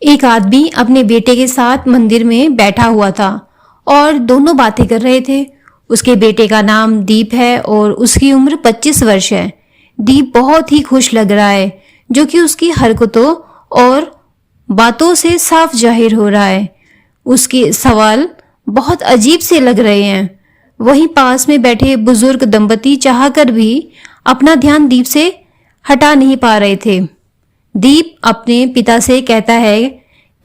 एक आदमी अपने बेटे के साथ मंदिर में बैठा हुआ था और दोनों बातें कर रहे थे। उसके बेटे का नाम दीप है और उसकी उम्र 25 वर्ष है। दीप बहुत ही खुश लग रहा है, जो कि उसकी हरकतों और बातों से साफ जाहिर हो रहा है। उसके सवाल बहुत अजीब से लग रहे हैं। वहीं पास में बैठे बुजुर्ग दंपति चाहकर भी अपना ध्यान दीप से हटा नहीं पा रहे थे। दीप अपने पिता से कहता है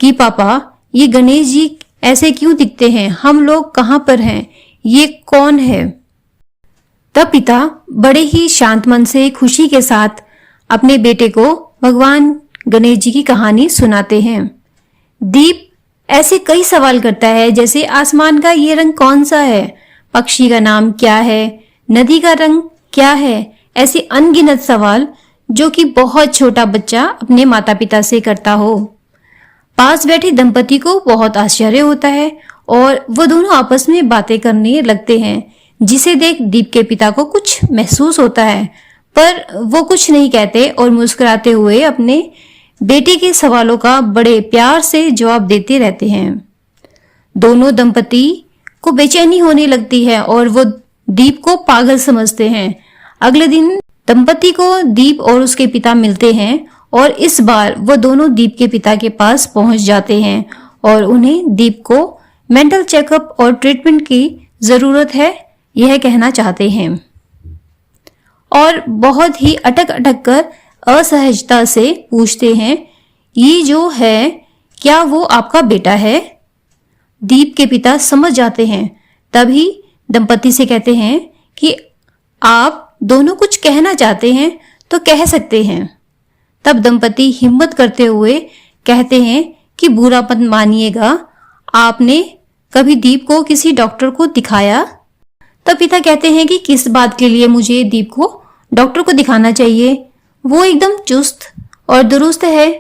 कि पापा, ये गणेश जी ऐसे क्यों दिखते हैं? हम लोग कहाँ पर हैं? ये कौन है? तब पिता बड़े ही शांत मन से खुशी के साथ अपने बेटे को भगवान गणेश जी की कहानी सुनाते हैं। दीप ऐसे कई सवाल करता है, जैसे आसमान का ये रंग कौन सा है, पक्षी का नाम क्या है, नदी का रंग क्या है। ऐसे अनगिनत सवाल जो कि बहुत छोटा बच्चा अपने माता पिता से करता हो। पास बैठे दंपति को बहुत आश्चर्य होता है और वो दोनों आपस में बातें करने लगते हैं, जिसे देख दीप के पिता को कुछ महसूस होता है, पर वो कुछ नहीं कहते और मुस्कुराते हुए अपने बेटे के सवालों का बड़े प्यार से जवाब देते रहते हैं। दोनों दंपति को बेचैनी होने लगती है और वो दीप को पागल समझते हैं। अगले दिन दंपति को दीप और उसके पिता मिलते हैं और इस बार वो दोनों दीप के पिता के पास पहुंच जाते हैं और उन्हें दीप को मेंटल चेकअप और ट्रीटमेंट की जरूरत है यह कहना चाहते हैं और बहुत ही अटक अटक कर असहजता से पूछते हैं, ये जो है क्या वो आपका बेटा है? दीप के पिता समझ जाते हैं। तभी दंपति से कहते हैं कि आप दोनों कुछ कहना चाहते हैं तो कह सकते हैं। तब दंपति हिम्मत करते हुए कहते हैं कि बुरा मत मानिएगा, आपने कभी दीप को किसी डॉक्टर को दिखाया? तब पिता कहते हैं कि किस बात के लिए मुझे दीप को डॉक्टर को दिखाना चाहिए, वो एकदम चुस्त और दुरुस्त है।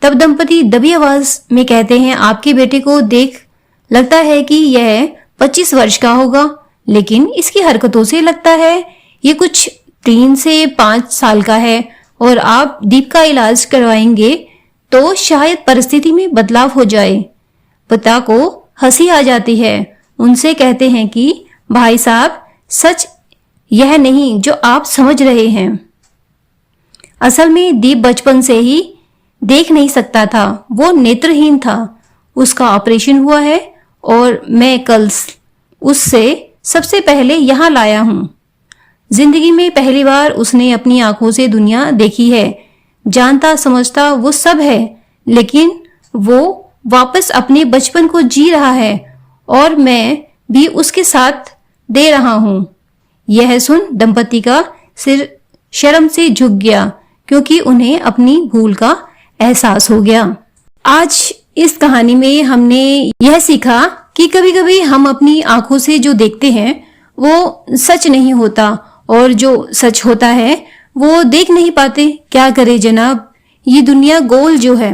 तब दंपति दबी आवाज में कहते हैं, आपके बेटे को देख लगता है कि यह 25 वर्ष का होगा, लेकिन इसकी हरकतों से लगता है ये कुछ 3 से 5 साल का है और आप दीप का इलाज करवाएंगे तो शायद परिस्थिति में बदलाव हो जाए। पिता को हंसी आ जाती है। उनसे कहते हैं कि भाई साहब, सच यह नहीं जो आप समझ रहे हैं। असल में दीप बचपन से ही देख नहीं सकता था, वो नेत्रहीन था। उसका ऑपरेशन हुआ है और मैं कल उससे सबसे पहले यहाँ लाया हूँ। जिंदगी में पहली बार उसने अपनी आंखों से दुनिया देखी है। जानता समझता वो सब है, लेकिन वो वापस अपने बचपन को जी रहा है और मैं भी उसके साथ दे रहा हूँ। यह सुन दंपति का सिर शर्म से झुक गया, क्योंकि उन्हें अपनी भूल का एहसास हो गया। आज इस कहानी में हमने यह सीखा कि कभी कभी हम अपनी आंखों से जो देखते हैं वो सच नहीं होता और जो सच होता है वो देख नहीं पाते। क्या करे जनाब, ये दुनिया गोल जो है।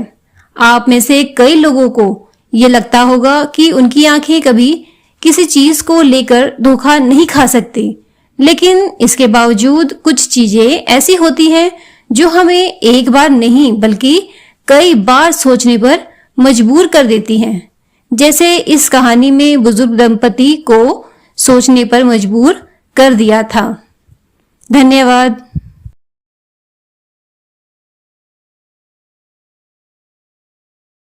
आप में से कई लोगों को ये लगता होगा कि उनकी आंखें कभी किसी चीज को लेकर धोखा नहीं खा सकती, लेकिन इसके बावजूद कुछ चीजें ऐसी होती हैं जो हमें एक बार नहीं बल्कि कई बार सोचने पर मजबूर कर देती हैं। जैसे इस कहानी में बुजुर्ग दंपति को सोचने पर मजबूर कर दिया था। धन्यवाद।